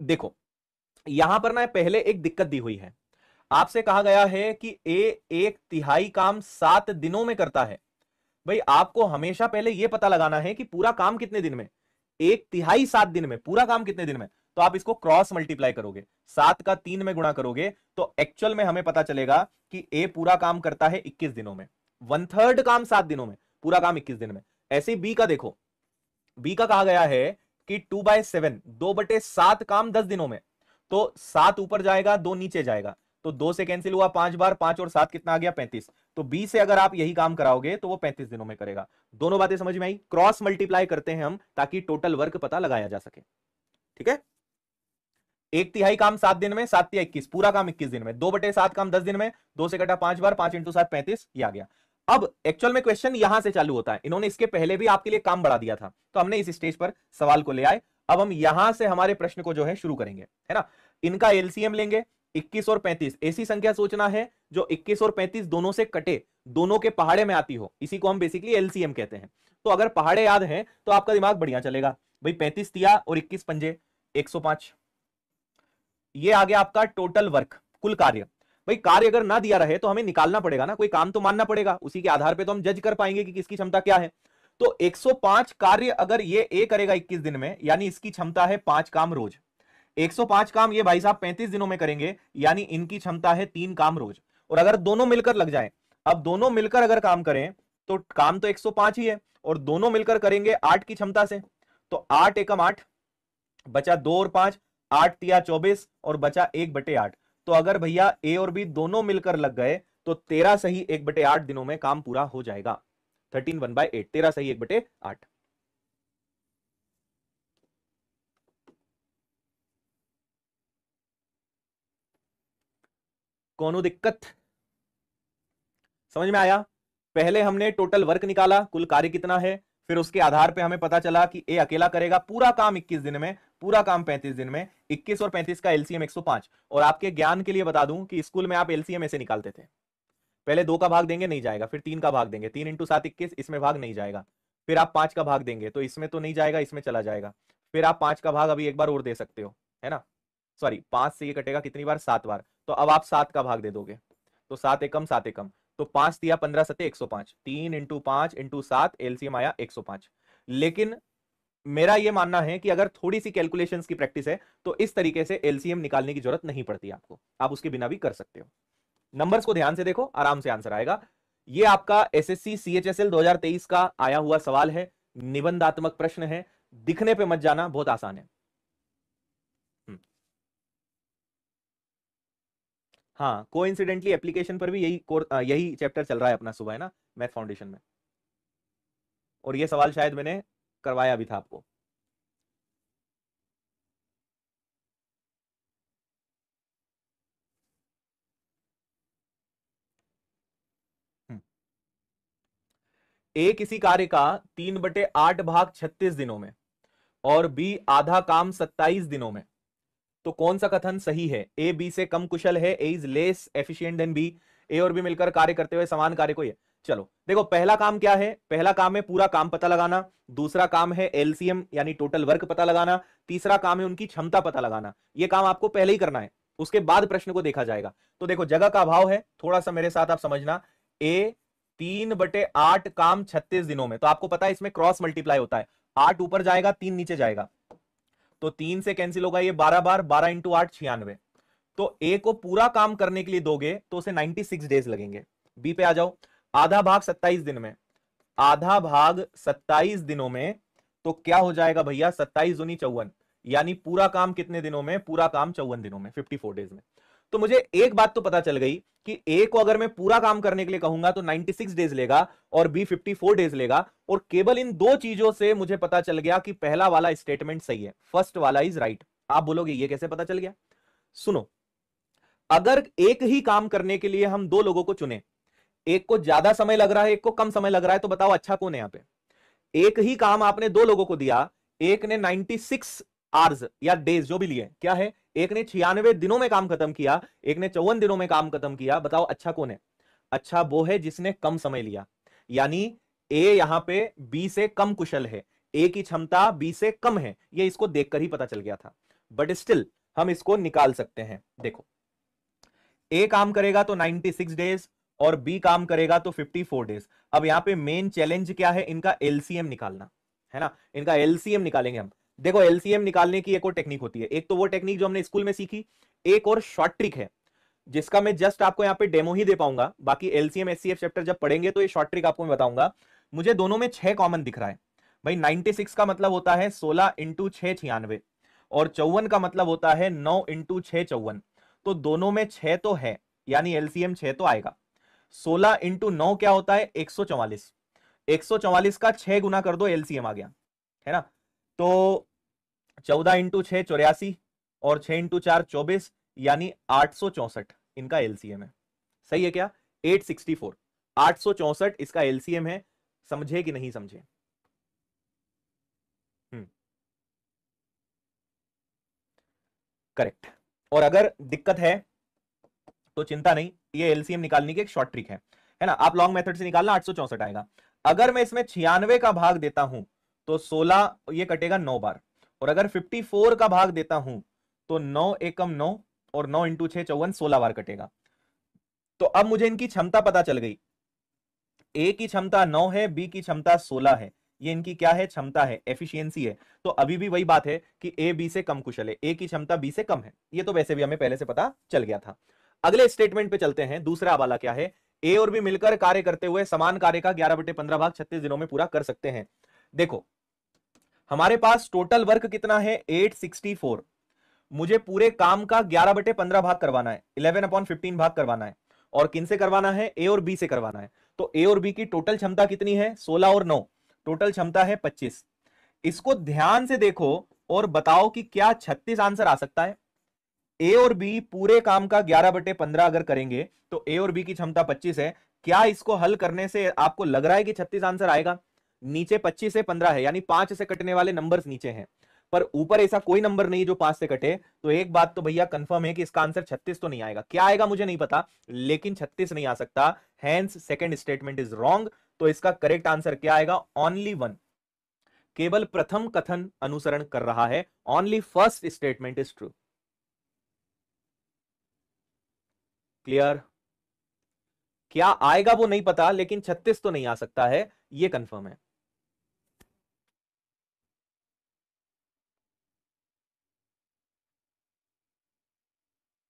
देखो यहां पर ना पहले एक दिक्कत दी हुई है, आपसे कहा गया है कि ए 1/3 काम 7 दिनों में करता है। भाई आपको हमेशा पहले यह पता लगाना है कि पूरा काम कितने दिन में, 1/3 7 दिन में, पूरा काम कितने दिन में। तो आप इसको क्रॉस मल्टीप्लाई करोगे, 7 का 3 में गुणा करोगे तो एक्चुअल में हमें पता चलेगा कि ए पूरा काम करता है 21 दिनों में, 1/3 काम 7 दिनों में, पूरा काम 21 दिन में। ऐसे ही बी का देखो, बी का कहा गया है कि 2/7, 2/7 काम 10 दिनों में, तो 7 ऊपर जाएगा 2 नीचे जाएगा, तो 2 से कैंसिल हुआ 5 बार, 5 और 7 कितना आ गया 35। तो बी से अगर आप यही काम कराओगे तो वो 35 दिनों में करेगा। दोनों बातें समझ में आई। क्रॉस मल्टीप्लाई करते हैं हम ताकि टोटल वर्क पता लगाया जा सके। ठीक है, 1/3 काम 7 दिन में, 7 या 21, पूरा काम 21 दिन में, 2/7 काम 10 दिन में, 2 से कटा 5 बार, 5 × 7 35, ये आ गया। अब एक्चुअल में क्वेश्चन यहां से चालू होता है, इन्होंने इसके पहले भी आपके लिए काम बढ़ा दिया था, तो हमने इस स्टेज पर सवाल को ले आए। अब हम यहां से हमारे प्रश्न को जो है शुरू करेंगे, है ना। इनका एलसीएम लेंगे, 21 और 35, ऐसी संख्या सोचना है जो 21 और 35 दोनों से कटे, दोनों के पहाड़े में आती हो, इसी को हम बेसिकली एलसीएम कहते हैं। तो अगर पहाड़े याद हैं तो आपका दिमाग बढ़िया चलेगा। भाई 35 तिया और 21 पंजे 105, ये आ गया आपका टोटल वर्क, कुल कार्य। भाई कार्य अगर ना दिया रहे तो हमें निकालना पड़ेगा ना, कोई काम तो मानना पड़ेगा, उसी के आधार पे तो हम जज कर पाएंगे कि किसकी क्षमता क्या है। तो 105 कार्य अगर ये ए करेगा 21 दिन में, यानी इसकी क्षमता है 5 काम रोज। 105 काम ये भाई साहब 35 दिनों में करेंगे, यानी इनकी क्षमता है 3 काम रोज। और अगर दोनों मिलकर लग जाए, अब दोनों मिलकर अगर काम करें तो काम तो 105 ही है, और दोनों मिलकर करेंगे 8 की क्षमता से, तो 8 एकम 8, बचा 2 और 5, 8 तिया 24 और बचा 1/8। तो अगर भैया ए और बी दोनों मिलकर लग गए तो 13 सही 1/8 दिनों में काम पूरा हो जाएगा। 13 1/8, 13 सही 1/8। कौनो दिक्कत, समझ में आया। पहले हमने टोटल वर्क निकाला, कुल कार्य कितना है, फिर उसके आधार पे हमें पता चला कि ए अकेला करेगा पूरा काम 21 दिन में, पूरा काम 35 दिन में। 21 और 35 का एलसीएम 105। और आपके ज्ञान के लिए बता दूं कि स्कूल में आप एलसीएम ऐसे निकालते थे, पहले 2 का भाग देंगे नहीं जाएगा, फिर 3 का भाग देंगे, 3 × 7 21, इसमें भाग नहीं जाएगा। फिर आप 5 का भाग देंगे तो इसमें तो नहीं जाएगा, इसमें चला जाएगा। फिर आप 5 का भाग अभी एक बार और दे सकते हो, है ना। सॉरी 5 से ये कटेगा कितनी बार, 7 बार, तो अब आप 7 का भाग दे दोगे, तो 7 एकम 7 एकम, तो 5 दिया 15 सते 105, 3 × 5 × 7 एलसीएम आया 105। लेकिन मेरा यह मानना है कि अगर थोड़ी सी कैलकुलेशंस की प्रैक्टिस है तो इस तरीके से एलसीएम निकालने की जरूरत नहीं पड़ती आपको, आप उसके बिना भी कर सकते हो। नंबर्स को ध्यान से देखो, आराम से आंसर आएगा। ये आपका एसएससी सीएचएसएल 2023 का आया हुआ सवाल है, निबंधात्मक प्रश्न है, दिखने पे मत जाना, बहुत आसान है। हाँ कोइंसिडेंटली एप्लीकेशन पर भी यही चैप्टर चल रहा है अपना सुबह, है ना, मैथ फाउंडेशन में, और ये सवाल शायद मैंने करवाया भी था आपको। ए किसी कार्य का 3/8 भाग 36 दिनों में और बी आधा काम 27 दिनों में, तो कौन सा कथन सही है। ए बी से कम कुशल है, A is less efficient than B, A और बी मिलकर कार्य करते हुए समान कार्य को ये। चलो देखो पहला काम क्या है, पहला काम है पूरा काम पता लगाना, दूसरा काम है एलसीएम यानी टोटल वर्क पता लगाना, तीसरा काम है उनकी क्षमता पता लगाना। ये काम आपको पहले ही करना है, उसके बाद प्रश्न को देखा जाएगा। तो देखो जगह का अभाव है, थोड़ा सा मेरे साथ आप समझना। ए 3/8 काम 36 दिनों में, तो आपको पता है इसमें क्रॉस मल्टीप्लाई होता है, 8 ऊपर जाएगा 3 नीचे जाएगा, तो 3 से कैंसिल होगा ये 12 बार, 12 × 8 96। तो ए को पूरा काम करने के लिए दोगे तो उसे 96 डेज लगेंगे। बी पे आ जाओ, आधा भाग 27 दिन में, आधा भाग 27 दिनों में, तो क्या हो जाएगा भैया 27 दूनी 54, यानी पूरा काम कितने दिनों में, पूरा काम 54 दिनों में, 54 डेज में। तो मुझे एक बात तो पता चल गई कि ए को अगर मैं पूरा काम करने के लिए कहूंगा तो 96 डेज लेगा और बी 54 डेज लेगा। और केवल इन दो चीजों से मुझे पता चल गया कि पहला वाला स्टेटमेंट सही है, फर्स्ट वाला इज राइट। आप बोलोगे ये कैसे पता चल गया, सुनो। अगर एक ही काम करने के लिए हम दो लोगों को चुने, एक को ज्यादा समय लग रहा है एक को कम समय लग रहा है, तो बताओ अच्छा कौन है यहां पे। एक ही काम आपने दो लोगों को दिया, एक ने 96 आवर्स या डेज जो भी लिए, क्या है, एक ने 96 दिनों में काम खत्म किया, एक ने 54 दिनों में काम खत्म किया, बताओ अच्छा कौन है। अच्छा वो है जिसने कम समय लिया, यानी ए यहां पे बी से कम कुशल है, ए की क्षमता बी से कम है, ये इसको देखकर ही पता चल गया था, बट स्टिल हम इसको निकाल सकते हैं। देखो, ए काम करेगा तो 96 डेज और बी काम करेगा तो 54 डेज। अब यहां पे मेन चैलेंज क्या है, इनका एलसीएम निकालना है ना, इनका एलसीएम निकालेंगे हम। देखो, एलसीएम निकालने की एक और टेक्निक होती है, एक तो वो टेक्निक जो हमने स्कूल में सीखी, एक और शॉर्ट ट्रिक है जिसका मैं जस्ट आपको यहां पे डेमो ही दे पाऊंगा, बाकी एलसीएम एचसीएफ चैप्टर जब पढ़ेंगे तो ये शॉर्ट ट्रिक आपको मैं बताऊंगा। मुझे दोनों में 6 कॉमन दिख रहा है भाई। 96 का मतलब होता है 16 इंटू 6 96, और 54 का मतलब होता है 9 इंटू 6 54। तो दोनों में 6 तो है, यानी एलसीएम 6 तो आएगा। 16 इंटू 9 क्या होता है, 144। 144 का 6 गुना कर दो, एलसीएम आ गया, है ना। तो 14 इंटू 6 84, और 6 इंटू 4 24, यानी 864 इनका एलसीएम है। सही है क्या, 864, 864 इसका एलसीएम है। समझे कि नहीं समझे? करेक्ट। और अगर दिक्कत है तो चिंता नहीं, ये एलसीएम निकालने की एक शॉर्ट ट्रिक है ना। आप लॉन्ग मेथड से निकालना, 864 आएगा। अगर मैं इसमें 96 का भाग देता हूं तो 16 ये कटेगा 9 बार, और अगर 54 का भाग देता हूं तो 9 एकम 9, और 9 इंटू 6 54, 16 बार कटेगा। तो अब मुझे इनकी क्षमता पता चल गई, ए की क्षमता 9 है, बी की क्षमता 16 है। ये इनकी क्या है, क्षमता है, एफिशिएंसी है। तो अभी भी वही बात है कि ए बी से कम कुशल है, ए की क्षमता बी से कम है। ये तो वैसे भी हमें पहले से पता चल गया था। अगले स्टेटमेंट पे चलते हैं। दूसरा वाला क्या है, ए और बी मिलकर कार्य करते हुए समान कार्य का 11/15 भाग 36 दिनों में पूरा कर सकते हैं। देखो, हमारे पास टोटल वर्क कितना है, 864। मुझे पूरे काम का 11/15 भाग करवाना है, 11/15 भाग करवाना है। और किन से करवाना है, ए और बी से करवाना है। तो ए और बी की टोटल क्षमता कितनी है, 16 और 9, टोटल क्षमता है 25। इसको ध्यान से देखो और बताओ कि क्या 36 आंसर आ सकता है। ए और बी पूरे काम का 11/15 अगर करेंगे तो ए और बी की क्षमता 25 है। क्या इसको हल करने से आपको लग रहा है कि 36 आंसर आएगा? नीचे 25 से 15 है, यानी 5 से कटने वाले नंबर्स नीचे हैं, पर ऊपर ऐसा कोई नंबर नहीं जो 5 से कटे। तो एक बात तो भैया कंफर्म है कि इसका आंसर 36 तो नहीं आएगा। क्या आएगा मुझे नहीं पता, लेकिन 36 नहीं आ सकता। Hence second statement is wrong. तो इसका करेक्ट आंसर क्या आएगा, ओनली वन। केवल प्रथम कथन अनुसरण कर रहा है, only first statement is true. Clear? क्या आएगा वो नहीं पता, लेकिन 36 तो नहीं आ सकता है, ये कंफर्म है।